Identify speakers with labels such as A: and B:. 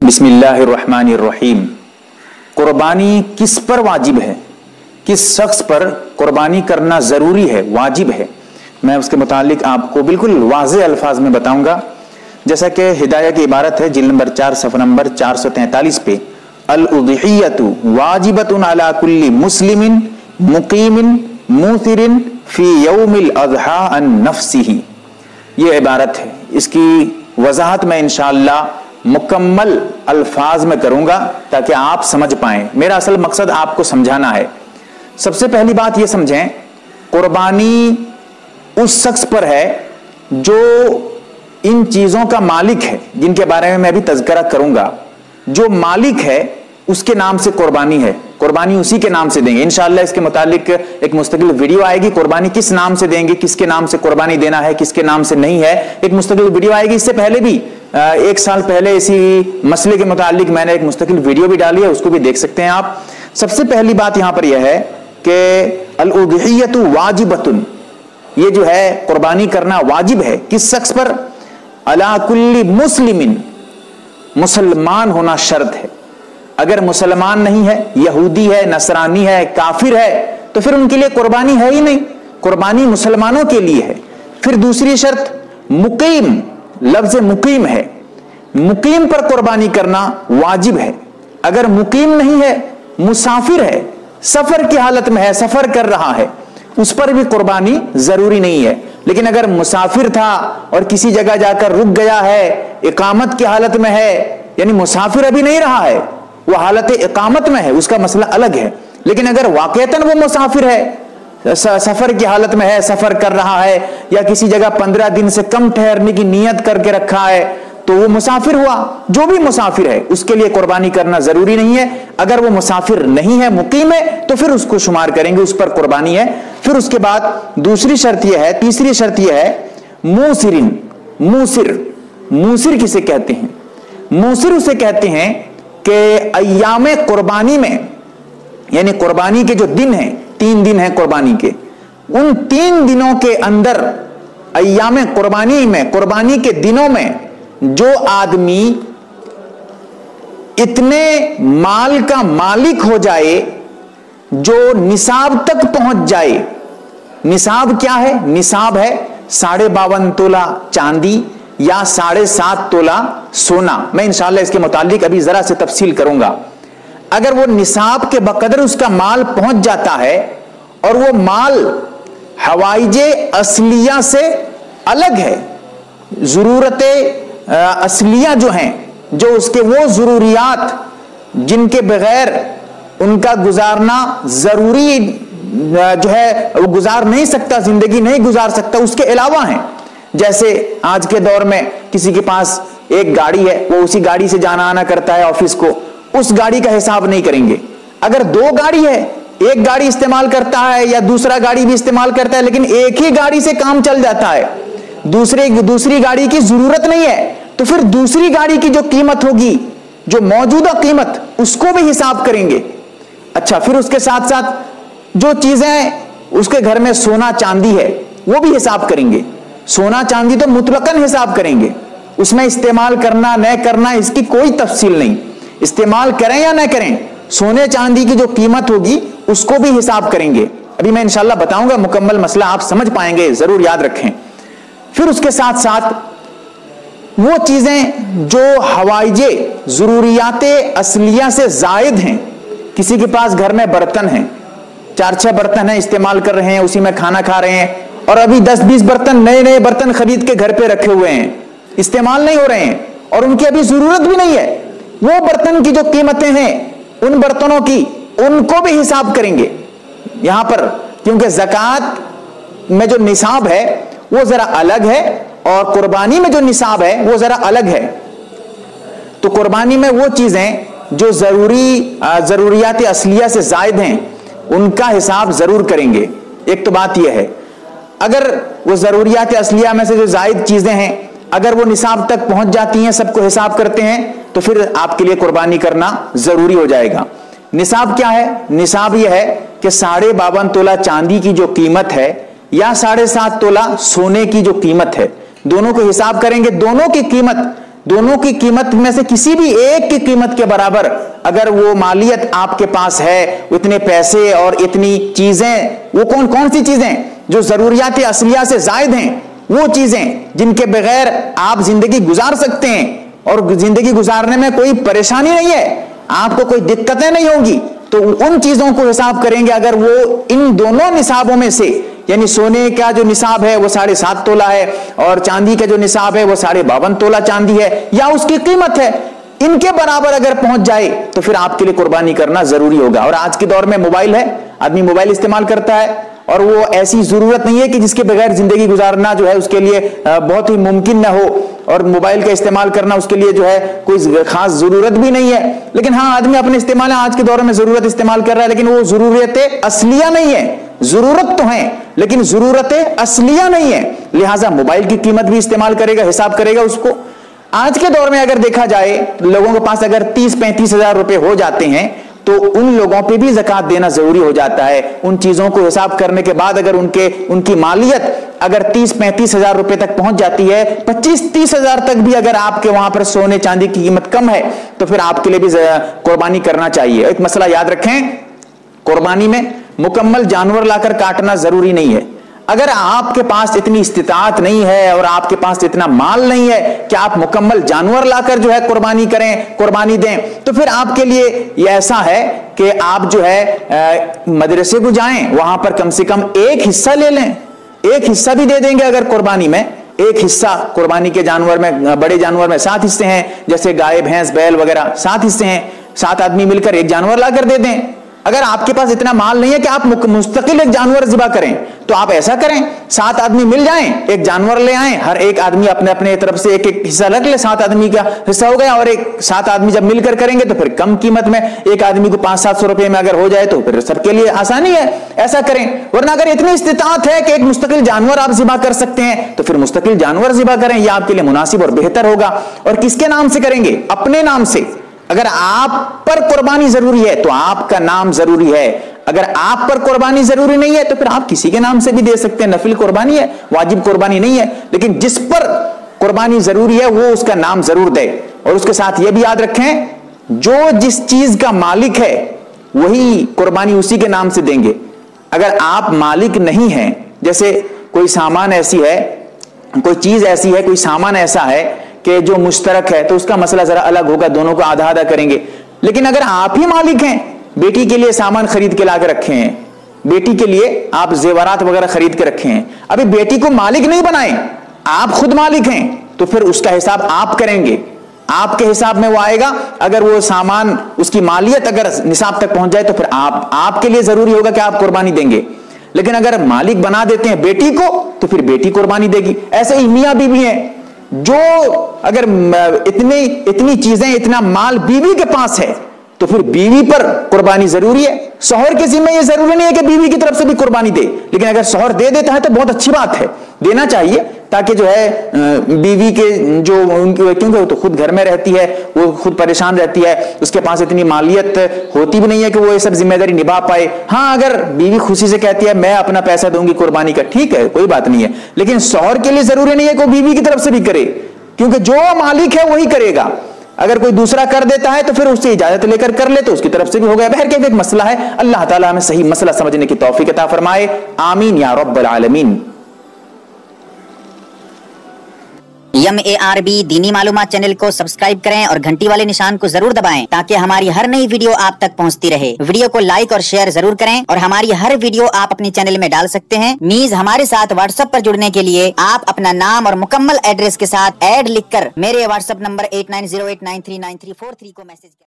A: बिस्मिल्लाहिर्रहमानिर्रहीम। कुर्बानी किस पर वाजिब है, किस शख्स पर कुर्बानी करना जरूरी है, वाजिब है, मैं उसके मुतालिक आपको बिल्कुल वाज़े अल्फाज में बताऊंगा। जैसा कि हिदाया की इबारत है जिल्द नंबर 4 सफ़ा नंबर 443 पे, अल उज़हियतु वाजिबतुन अला कुल्ली मुस्लिमिन मुकीमिन मूसिरिन फी यौमिल अज़हा अन नफ्सिही। ये इबारत है, इसकी वजाहत मैं इंशाअल्लाह मुकम्मल अल्फाज में करूंगा ताकि आप समझ पाएं। मेरा असल मकसद आपको समझाना है। सबसे पहली बात यह समझें, कुर्बानी उस शख्स पर है जो इन चीजों का मालिक है, जिनके बारे में मैं अभी तज़किरा करूंगा। जो मालिक है उसके नाम से कुर्बानी है, कुर्बानी उसी के नाम से देंगे। इंशाअल्लाह इसके मुतालिक एक मुस्तकिल वीडियो आएगी, कुर्बानी किस नाम से देंगे, किसके नाम से कुर्बानी देना है, किसके नाम से नहीं है, एक मुस्तकिल वीडियो आएगी। इससे पहले भी एक साल पहले इसी मसले के मुतालिक मैंने एक मुस्तकिल वीडियो भी डाली है, उसको भी देख सकते हैं आप। सबसे पहली बात यहां पर यह है कि अल उज़हियतु वाजिबतुन, ये जो है कुर्बानी करना वाजिब है किस शख्स पर, अला कुल्ली मुस्लिमिन, मुसलमान होना शर्त है। अगर मुसलमान नहीं है, यहूदी है, नसरानी है, काफिर है, तो फिर उनके लिए कुर्बानी है ही नहीं। कुर्बानी मुसलमानों के लिए है। फिर दूसरी शर्त मुकीम, लफ्ज मुकीम है, मुकीम पर कुर्बानी करना वाजिब है। अगर मुकीम नहीं है, मुसाफिर है, सफर की हालत में है, सफर कर रहा है, उस पर भी कुर्बानी जरूरी नहीं है। लेकिन अगर मुसाफिर था और किसी जगह जाकर रुक गया है, इकामत की हालत में है, यानी मुसाफिर अभी नहीं रहा है, वो हालत इकामत में है, उसका मसला अलग है। लेकिन अगर वाकईतन वो मुसाफिर है, सफर की हालत में है, सफर कर रहा है, या किसी जगह 15 दिन से कम ठहरने की नियत करके रखा है, तो वो मुसाफिर हुआ। जो भी मुसाफिर है उसके लिए कुर्बानी करना जरूरी नहीं है। अगर वो मुसाफिर नहीं है, मुकीम है, तो फिर उसको शुमार करेंगे, उस पर कुर्बानी है। फिर उसके बाद दूसरी शर्त यह है, तीसरी शर्त यह है मूसिरिन, मूसिर, मूसिर किसे कहते हैं? मूसिर उसे कहते हैं कि अय्यामे कुर्बानी में, यानी कुर्बानी के जो दिन हैं, 3 दिन हैं कुर्बानी के, उन 3 दिनों के अंदर, अय्यामे कुर्बानी में, कुर्बानी के दिनों में जो आदमी इतने माल का मालिक हो जाए जो निसाब तक पहुंच जाए। निसाब क्या है? निसाब है 52.5 तोला चांदी या 7.5 तोला सोना। मैं इंशाअल्लाह इसके मुतालिक अभी जरा से तफसील करूंगा। अगर वो निसाब के बकदर उसका माल पहुंच जाता है और वो माल हवाइजे असलिया से अलग है, जरूरतें असलिया जो हैं, जो उसके वो जरूरियात जिनके बगैर उनका गुजारना जरूरी जो है वो गुजार नहीं सकता, जिंदगी नहीं गुजार सकता, उसके अलावा हैं। जैसे आज के दौर में किसी के पास एक गाड़ी है, वो उसी गाड़ी से जाना आना करता है ऑफिस को, उस गाड़ी का हिसाब नहीं करेंगे। अगर 2 गाड़ी है, एक गाड़ी इस्तेमाल करता है या दूसरा गाड़ी भी इस्तेमाल करता है, लेकिन एक ही गाड़ी से काम चल जाता है, दूसरी गाड़ी की जरूरत नहीं है, तो फिर दूसरी गाड़ी की जो कीमत होगी, जो मौजूदा कीमत, उसको भी हिसाब करेंगे। अच्छा, फिर उसके साथ साथ जो चीजें उसके घर में सोना चांदी है, वो भी हिसाब करेंगे। सोना चांदी तो मुतलकन हिसाब करेंगे, उसमें इस्तेमाल करना न करना इसकी कोई तफसील नहीं। इस्तेमाल करें या न करें, सोने चांदी की जो कीमत होगी उसको भी हिसाब करेंगे। अभी मैं इंशाअल्लाह बताऊंगा, मुकम्मल मसला आप समझ पाएंगे, जरूर याद रखें। फिर उसके साथ साथ वो चीजें जो हवाइजे जरूरियाते असलिया से जायद हैं, किसी के पास घर में बर्तन हैं, 4-6 बर्तन हैं, इस्तेमाल कर रहे हैं, उसी में खाना खा रहे हैं, और अभी 10-20 बर्तन, नए बर्तन खरीद के घर पे रखे हुए हैं, इस्तेमाल नहीं हो रहे हैं और उनकी अभी जरूरत भी नहीं है। वो बर्तन की जो कीमतें हैं उन बर्तनों की, उनको भी हिसाब करेंगे यहां पर, क्योंकि ज़कात में जो निसाब है वो जरा अलग है और कुर्बानी में जो निसाब है वो जरा अलग है। तो कुर्बानी में वो चीजें जो जरूरियात असलिया से जायद हैं उनका हिसाब जरूर करेंगे। एक तो बात यह है, अगर वो जरूरियात असलिया में से जो जायद चीजें हैं अगर वो निसाब तक पहुंच जाती हैं, सबको हिसाब करते हैं, तो फिर आपके लिए कुर्बानी करना जरूरी हो जाएगा। निसाब क्या है? निसाब यह है कि 52.5 तोला चांदी की जो कीमत है या 7.5 तोला सोने की जो कीमत है, दोनों को हिसाब करेंगे। दोनों की कीमत दोनों की कीमत में से किसी भी एक की कीमत के बराबर अगर वो मालियत आपके पास है, उतने पैसे और इतनी चीजें, वो कौन कौन सी चीजें जो जरूरियात असलिया से जायद हैं, वो चीजें जिनके बगैर आप जिंदगी गुजार सकते हैं और जिंदगी गुजारने में कोई परेशानी नहीं है, आपको कोई दिक्कतें नहीं होगी, तो उन चीजों को हिसाब करेंगे। अगर वो इन दोनों निसाबों में से, यानी सोने का जो निसाब है वो 7.5 तोला है और चांदी का जो निसाब है वो 52.5 तोला चांदी है या उसकी कीमत है, इनके बराबर अगर पहुंच जाए तो फिर आपके लिए कुर्बानी करना जरूरी होगा। और आज के दौर में मोबाइल है, आदमी मोबाइल इस्तेमाल करता है और वो ऐसी जरूरत नहीं है कि जिसके बगैर जिंदगी गुजारना जो है उसके लिए बहुत ही मुमकिन ना हो, और मोबाइल का इस्तेमाल करना उसके लिए जो है कोई खास जरूरत भी नहीं है। लेकिन हाँ, आदमी अपने इस्तेमाल आज के दौर में जरूरत इस्तेमाल कर रहा है, लेकिन वो जरूरतें असलिया नहीं है। जरूरत तो है लेकिन जरूरतें असलिया नहीं है, लिहाजा मोबाइल की कीमत भी इस्तेमाल करेगा, हिसाब करेगा उसको। आज के दौर में अगर देखा जाए, लोगों के पास अगर 30-35 हजार रुपए हो जाते हैं तो उन लोगों पे भी ज़कात देना जरूरी हो जाता है। उन चीजों को हिसाब करने के बाद अगर उनकी मालियत अगर 30-35 हजार रुपए तक पहुंच जाती है, 25-30 हजार तक भी अगर आपके वहां पर सोने चांदी की कीमत कम है, तो फिर आपके लिए भी कुर्बानी करना चाहिए। एक मसला याद रखें, कुर्बानी में मुकम्मल जानवर लाकर काटना जरूरी नहीं है। अगर आपके पास इतनी इस्तिताअत नहीं है और आपके पास इतना माल नहीं है कि आप मुकम्मल जानवर लाकर जो है कुर्बानी करें, कुर्बानी दें, तो फिर आपके लिए ये ऐसा है कि आप जो है मदरसे को जाएं, वहां पर कम से कम एक हिस्सा ले लें। एक हिस्सा भी दे देंगे अगर कुर्बानी में, एक हिस्सा कुर्बानी के जानवर में, बड़े जानवर में 7 हिस्से हैं, जैसे गाय भैंस बैल वगैरह 7 हिस्से हैं, 7 आदमी मिलकर एक जानवर लाकर दे दें। अगर आपके पास इतना माल नहीं है कि आप मुस्तकिल एक जानवर ज़िबा करें, तो आप ऐसा करें, 7 आदमी मिल जाएं, एक जानवर ले आएं, हर एक आदमी अपने अपने तरफ से एक एक हिस्सा रख ले, 7 आदमी का हिस्सा हो गया। और 7 आदमी जब मिलकर करेंगे तो फिर कम कीमत में एक आदमी को 500-700 रुपए में अगर हो जाए तो फिर सबके लिए आसानी है, ऐसा करें। वरना अगर इतनी इस्तिताअत है कि एक मुस्तकिल जानवर आप ज़िबा कर सकते हैं तो फिर मुस्तकिल जानवर ज़िबा करें, यह आपके लिए मुनासिब और बेहतर होगा। और किसके नाम से करेंगे? अपने नाम से। अगर आप पर कुर्बानी जरूरी है तो आपका नाम जरूरी है, अगर आप पर कुर्बानी जरूरी नहीं है तो फिर आप किसी के नाम से भी दे सकते हैं। नफिल कुर्बानी है, वाजिब कुर्बानी नहीं है, लेकिन जिस पर कुर्बानी जरूरी है वो उसका नाम जरूर दे। और उसके साथ यह भी याद रखें, जो जिस चीज का मालिक है वही कुर्बानी उसी के नाम से देंगे। अगर आप मालिक नहीं हैं, जैसे कोई सामान ऐसी है, कोई चीज ऐसी है, कोई सामान ऐसा है कि जो मुश्तरक है, तो उसका मसला जरा अलग होगा, दोनों को आधा आधा करेंगे। लेकिन अगर आप ही मालिक हैं, बेटी के लिए सामान खरीद के लाकर रखे हैं, बेटी के लिए आप जेवरात वगैरह खरीद के रखे हैं, अभी बेटी को मालिक नहीं बनाए, आप खुद मालिक हैं, तो फिर उसका हिसाब आप करेंगे, आपके हिसाब में वो आएगा। अगर वो सामान, उसकी मालियत अगर निसाब तक पहुंच जाए तो फिर आपके लिए जरूरी होगा कि आप कुर्बानी देंगे। लेकिन अगर मालिक बना देते हैं बेटी को तो फिर बेटी कुर्बानी देगी। ऐसे ही मियां बीवी हैं, जो अगर इतनी चीजें, इतना माल बीवी के पास है तो फिर बीवी पर कुर्बानी जरूरी है। शौहर के जिम्मे ये जरूरी नहीं है कि बीवी की तरफ से भी कुर्बानी दे, लेकिन अगर शौहर दे देता है तो बहुत अच्छी बात है, देना चाहिए, ताकि जो है बीवी के जो उनकी, क्योंकि वो तो खुद घर में रहती है, वो खुद परेशान रहती है, उसके पास इतनी मालियत होती भी नहीं है कि वो ये सब जिम्मेदारी निभा पाए। हाँ, अगर बीवी खुशी से कहती है मैं अपना पैसा दूंगी कुर्बानी का, ठीक है, कोई बात नहीं है, लेकिन शौहर के लिए जरूरी नहीं है कि वो बीवी की तरफ से भी करे, क्योंकि जो मालिक है वही करेगा। अगर कोई दूसरा कर देता है तो फिर उससे इजाजत लेकर कर ले तो उसकी तरफ से भी हो गया। बहर के एक मसला है, अल्लाह ताला हमें सही मसला समझने की तौफीक अता फरमाए, आमीन या रब्बल आलमीन।
B: MARB दीनी मालूमात चैनल को सब्सक्राइब करें और घंटी वाले निशान को जरूर दबाएं ताकि हमारी हर नई वीडियो आप तक पहुंचती रहे। वीडियो को लाइक और शेयर जरूर करें और हमारी हर वीडियो आप अपने चैनल में डाल सकते हैं। मीज हमारे साथ व्हाट्सएप पर जुड़ने के लिए आप अपना नाम और मुकम्मल एड्रेस के साथ ऐड लिखकर मेरे व्हाट्सएप नंबर 8908939343 को मैसेज करें।